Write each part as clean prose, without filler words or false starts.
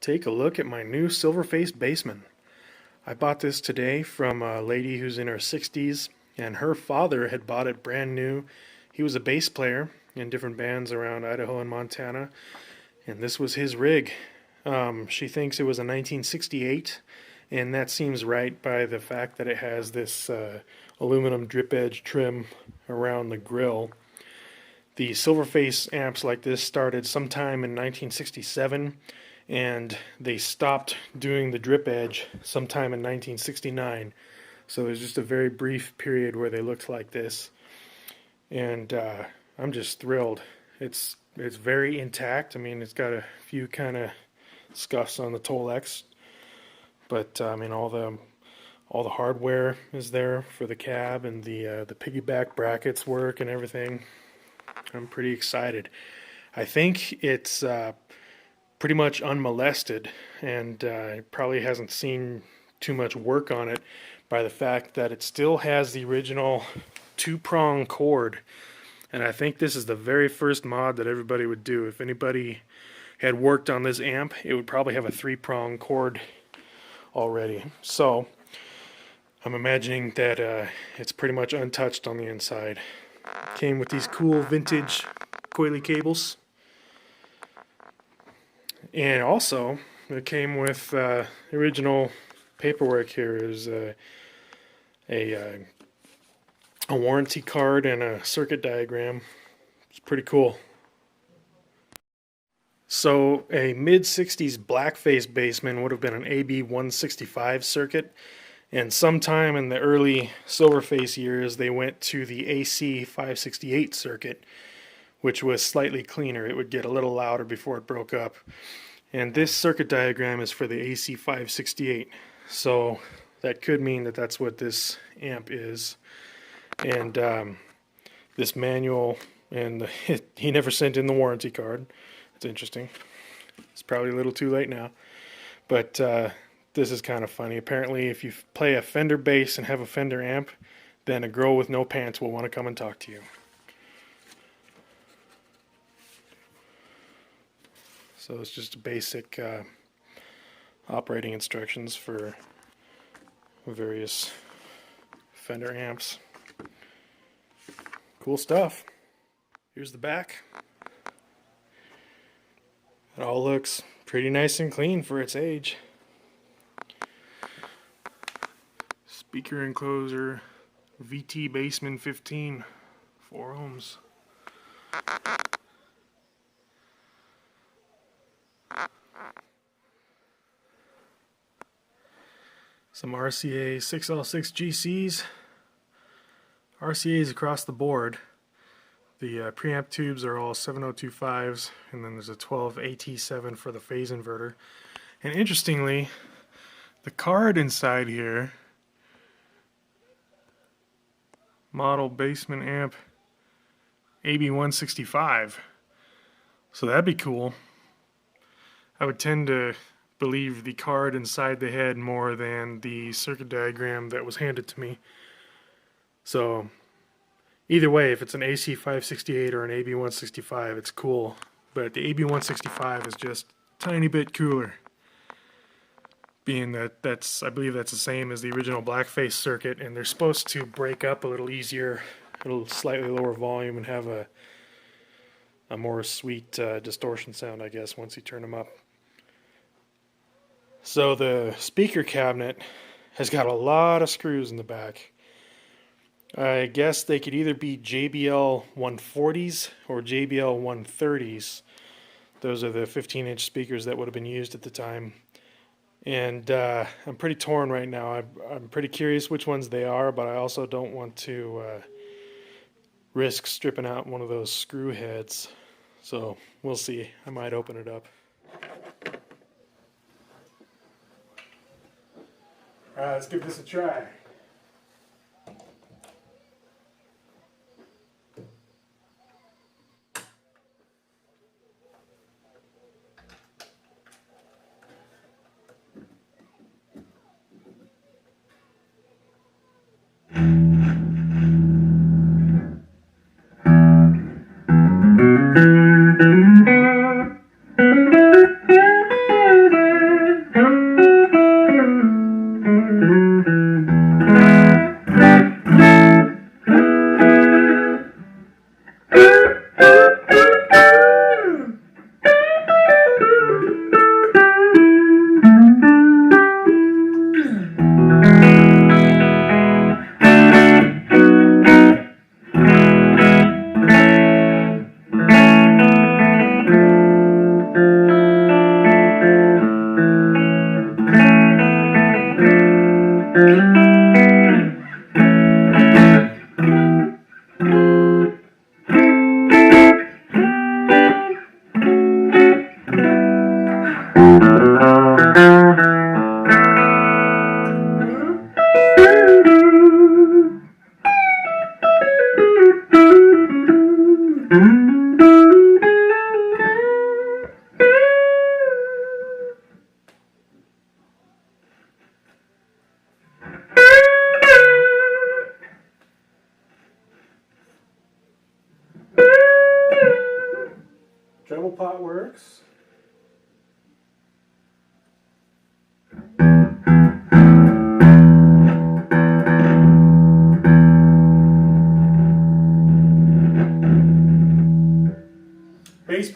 take a look at my new Silverface Bassman. I bought this today from a lady who's in her 60s, and her father had bought it brand new. He was a bass player in different bands around Idaho and Montana, and this was his rig. She thinks it was a 1968, and that seems right by the fact that it has this aluminum drip edge trim around the grill. The Silverface amps like this started sometime in 1967, and they stopped doing the drip edge sometime in 1969. So there's just a very brief period where they looked like this, and I'm just thrilled. It's very intact. I mean, it's got a few kind of scuffs on the Tolex, but I mean all the hardware is there for the cab, and the piggyback brackets work and everything. I'm pretty excited. I think it's pretty much unmolested, and it probably hasn't seen too much work on it by the fact that it still has the original two-prong cord. And I think this is the very first mod that everybody would do. If anybody had worked on this amp, it would probably have a three-prong cord already. So I'm imagining that it's pretty much untouched on the inside. Came with these cool vintage coily cables, and also it came with original paperwork. Here is a warranty card and a circuit diagram. It's pretty cool. So a mid-60s blackface Bassman would have been an AB 165 circuit. And sometime in the early Silverface years, they went to the AC 568 circuit, which was slightly cleaner. It would get a little louder before it broke up. And this circuit diagram is for the AC 568. So that could mean that that's what this amp is. And this manual, and he never sent in the warranty card. It's interesting. It's probably a little too late now. But this is kind of funny. Apparently, if you play a Fender bass and have a Fender amp, then a girl with no pants will want to come and talk to you. So it's just basic operating instructions for various Fender amps. Cool stuff. Here's the back. It all looks pretty nice and clean for its age. Speaker enclosure, VT Bassman 15, 4 ohms. Some RCA 6L6 GCs. RCAs across the board. The preamp tubes are all 7025s, and then there's a 12 AT7 for the phase inverter. And interestingly, the card inside here, model Bassman amp AB 165. So that'd be cool. I would tend to believe the card inside the head more than the circuit diagram that was handed to me. So either way, if it's an AC 568 or an AB 165, it's cool. But the AB 165 is just a tiny bit cooler, being that I believe that's the same as the original blackface circuit, and they're supposed to break up a little easier, a little slightly lower volume, and have a more sweet distortion sound, I guess, once you turn them up. So the speaker cabinet has got a lot of screws in the back. I guess they could either be JBL 140s or JBL 130s. Those are the 15-inch speakers that would have been used at the time. And I'm pretty torn right now. I'm pretty curious which ones they are, but I also don't want to risk stripping out one of those screw heads. So we'll see. I might open it up. Alright, let's give this a try.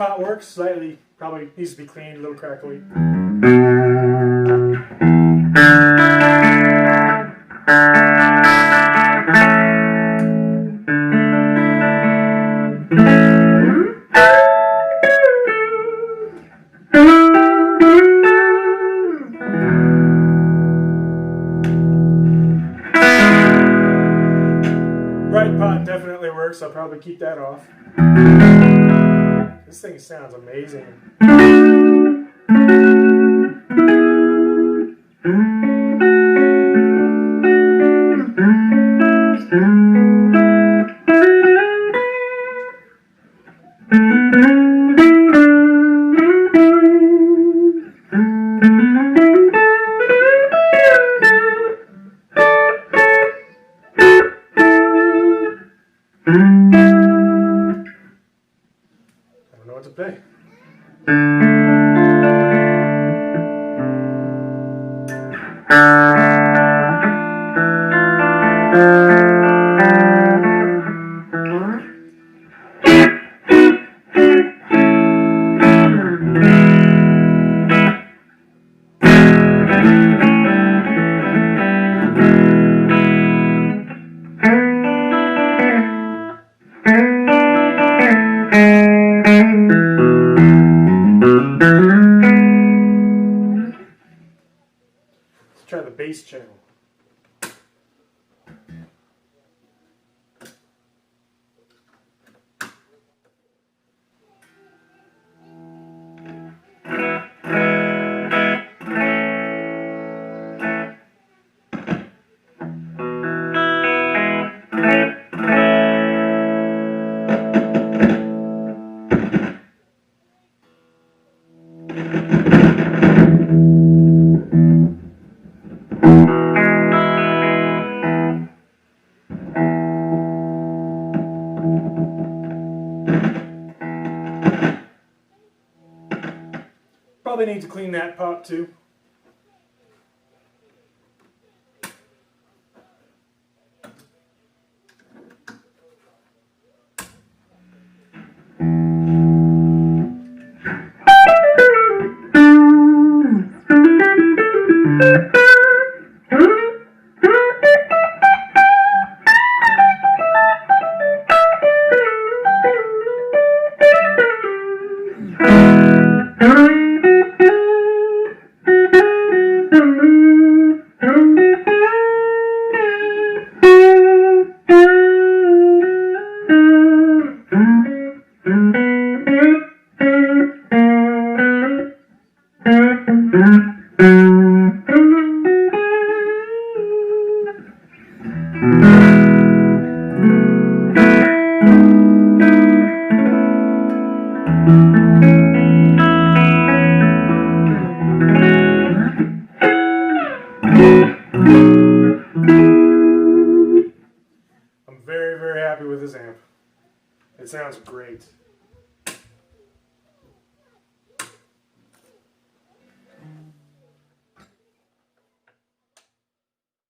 pot works, slightly, probably needs to be cleaned, a little crackly. Right pot definitely works. I'll probably keep that off. This thing sounds amazing. I don't know what to play. Let's try the bass channel. Probably need to clean that pot too.